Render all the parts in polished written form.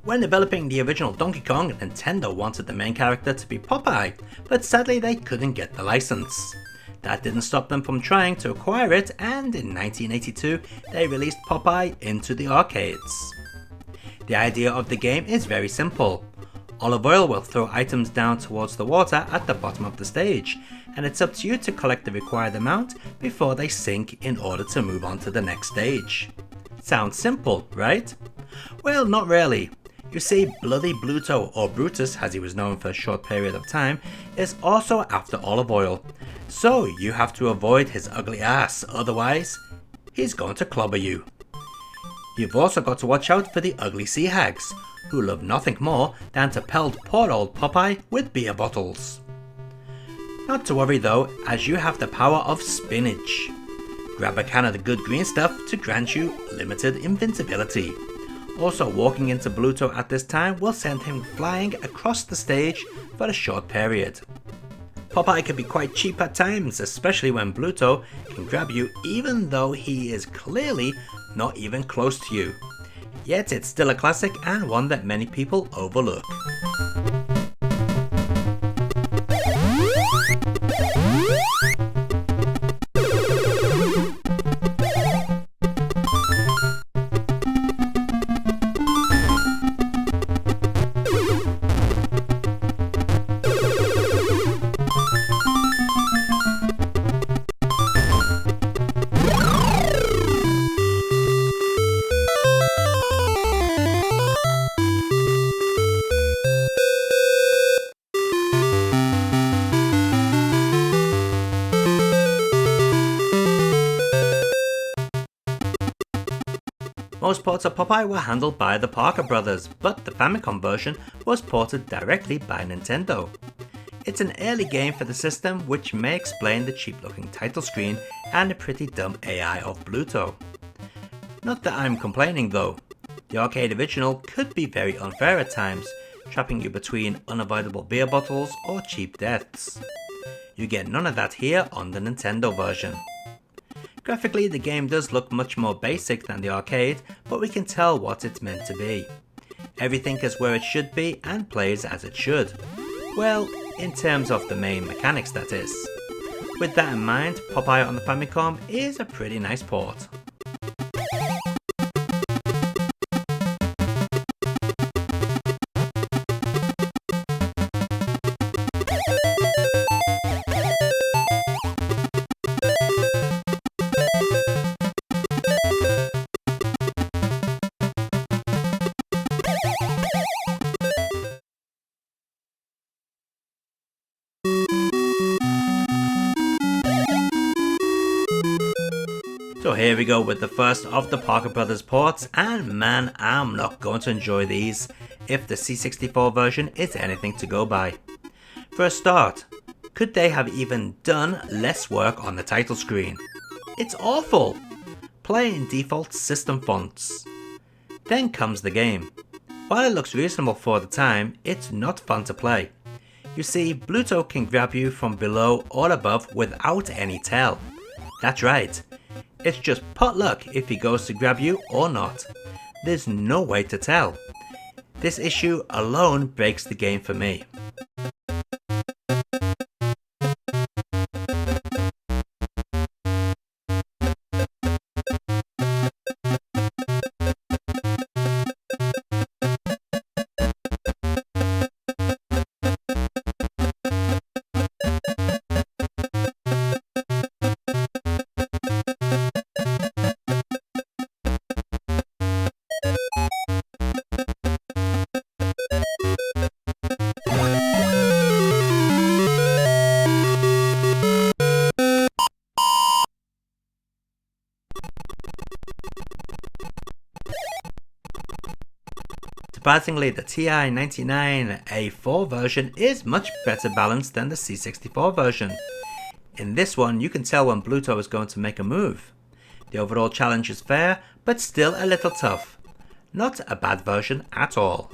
When developing the original Donkey Kong, Nintendo wanted the main character to be Popeye, but sadly they couldn't get the license. That didn't stop them from trying to acquire it, and in 1982 they released Popeye into the arcades. The idea of the game is very simple. Olive Oil will throw items down towards the water at the bottom of the stage, and it's up to you to collect the required amount before they sink in order to move on to the next stage. Sounds simple, right? Well, not really. You see, Bloody Bluto, or Brutus as he was known for a short period of time, is also after Olive Oil, so you have to avoid his ugly ass, otherwise he's going to clobber you. You've also got to watch out for the ugly sea hags, who love nothing more than to pelt poor old Popeye with beer bottles. Not to worry though, as you have the power of spinach. Grab a can of the good green stuff to grant you limited invincibility. Also, walking into Bluto at this time will send him flying across the stage for a short period. Popeye can be quite cheap at times, especially when Bluto can grab you even though he is clearly not even close to you. Yet it's still a classic and one that many people overlook. Most ports of Popeye were handled by the Parker brothers, but the Famicom version was ported directly by Nintendo. It's an early game for the system, which may explain the cheap looking title screen and the pretty dumb AI of Bluto. Not that I'm complaining though. The arcade original could be very unfair at times, trapping you between unavoidable beer bottles or cheap deaths. You get none of that here on the Nintendo version. Graphically, the game does look much more basic than the arcade, but we can tell what it's meant to be. Everything is where it should be and plays as it should. Well, in terms of the main mechanics that is. With that in mind, Popeye on the Famicom is a pretty nice port. So here we go with the first of the Parker Brothers ports, and man, I'm not going to enjoy these if the C64 version is anything to go by. For a start, could they have even done less work on the title screen? It's awful! Play in default system fonts. Then comes the game. While it looks reasonable for the time, it's not fun to play. You see, Bluto can grab you from below or above without any tell. That's right. It's just pot luck if he goes to grab you or not. There's no way to tell. This issue alone breaks the game for me. Surprisingly, the TI-99A4 version is much better balanced than the C64 version. In this one, you can tell when Bluto is going to make a move. The overall challenge is fair, but still a little tough. Not a bad version at all.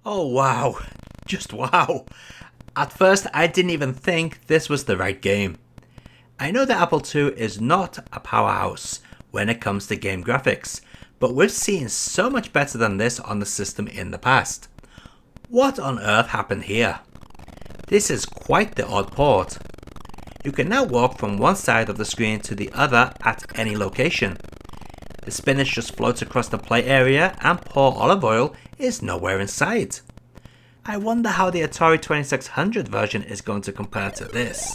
Oh wow, just wow. At first I didn't even think this was the right game. I know the Apple II is not a powerhouse when it comes to game graphics, but we've seen so much better than this on the system in the past. What on earth happened here? This is quite the odd port. You can now walk from one side of the screen to the other at any location. The spinach just floats across the play area and pour olive oil is nowhere in sight. I wonder how the Atari 2600 version is going to compare to this.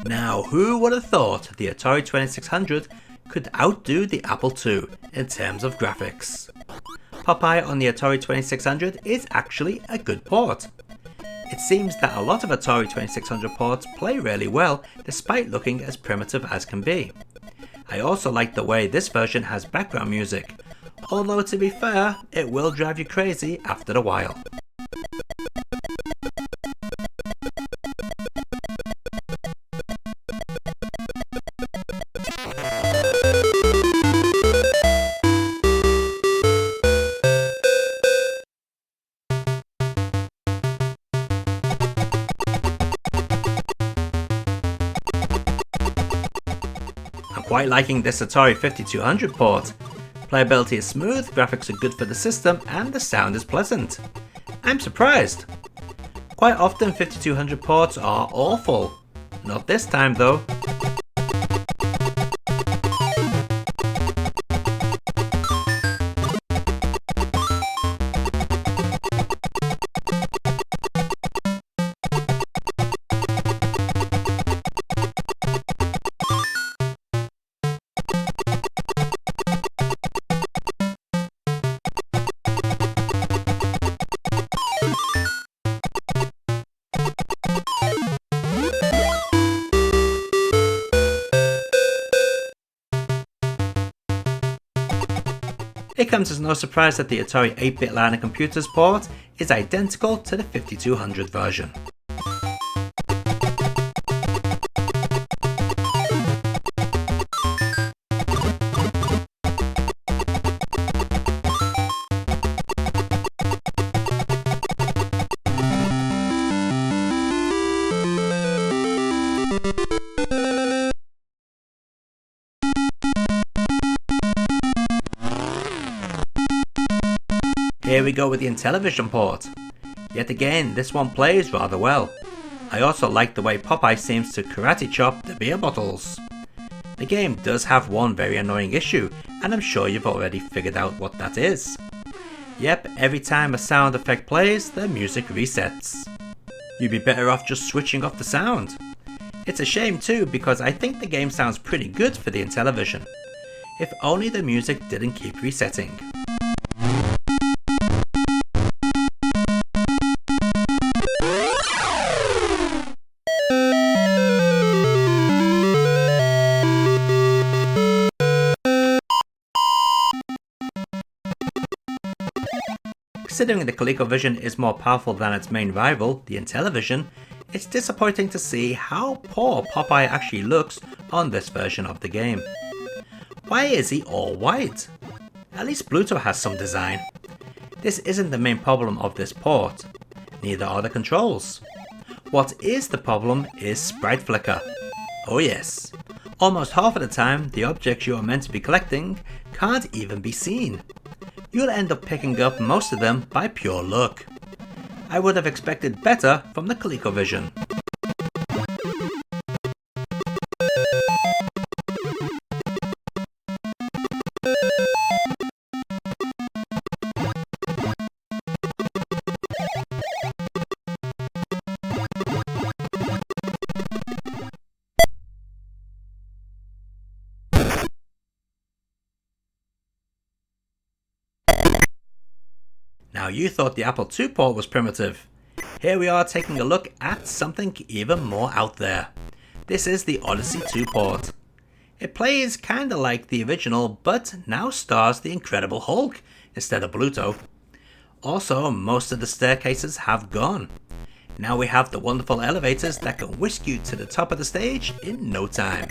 Now, who would have thought the Atari 2600 could outdo the Apple II in terms of graphics? Popeye on the Atari 2600 is actually a good port. It seems that a lot of Atari 2600 ports play really well despite looking as primitive as can be. I also like the way this version has background music, although to be fair, it will drive you crazy after a while. I'm quite liking this Atari 5200 port. Playability is smooth, graphics are good for the system, and the sound is pleasant. I'm surprised. Quite often 5200 ports are awful. Not this time though. It comes as no surprise that the Atari 8-bit line of computers port is identical to the 5200 version. Here we go with the Intellivision port. Yet again, this one plays rather well. I also like the way Popeye seems to karate chop the beer bottles. The game does have one very annoying issue, and I'm sure you've already figured out what that is. Yep, every time a sound effect plays, the music resets. You'd be better off just switching off the sound. It's a shame too, because I think the game sounds pretty good for the Intellivision. If only the music didn't keep resetting. Considering the ColecoVision is more powerful than its main rival, the Intellivision, it's disappointing to see how poor Popeye actually looks on this version of the game. Why is he all white? At least Bluto has some design. This isn't the main problem of this port, neither are the controls. What is the problem is sprite flicker. Oh yes, almost half of the time the objects you are meant to be collecting can't even be seen. You'll end up picking up most of them by pure luck. I would have expected better from the ColecoVision. Now you thought the Apple II port was primitive. Here we are taking a look at something even more out there. This is the Odyssey 2 port. It plays kinda like the original, but now stars the Incredible Hulk instead of Bluto. Also, most of the staircases have gone. Now we have the wonderful elevators that can whisk you to the top of the stage in no time.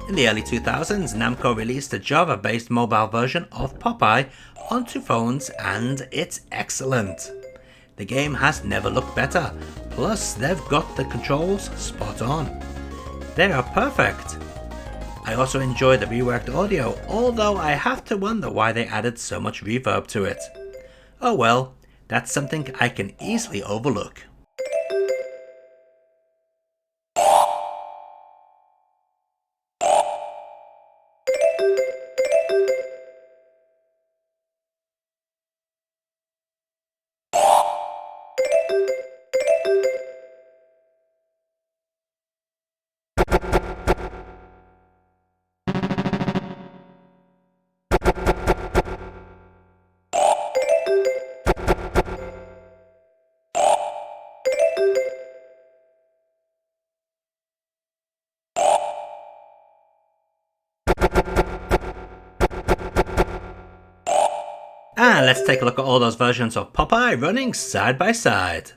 In the early 2000s, Namco released a Java-based mobile version of Popeye onto phones, and it's excellent. The game has never looked better, plus they've got the controls spot on. They are perfect. I also enjoy the reworked audio, although I have to wonder why they added so much reverb to it. Oh well, that's something I can easily overlook. And let's take a look at all those versions of Popeye running side by side.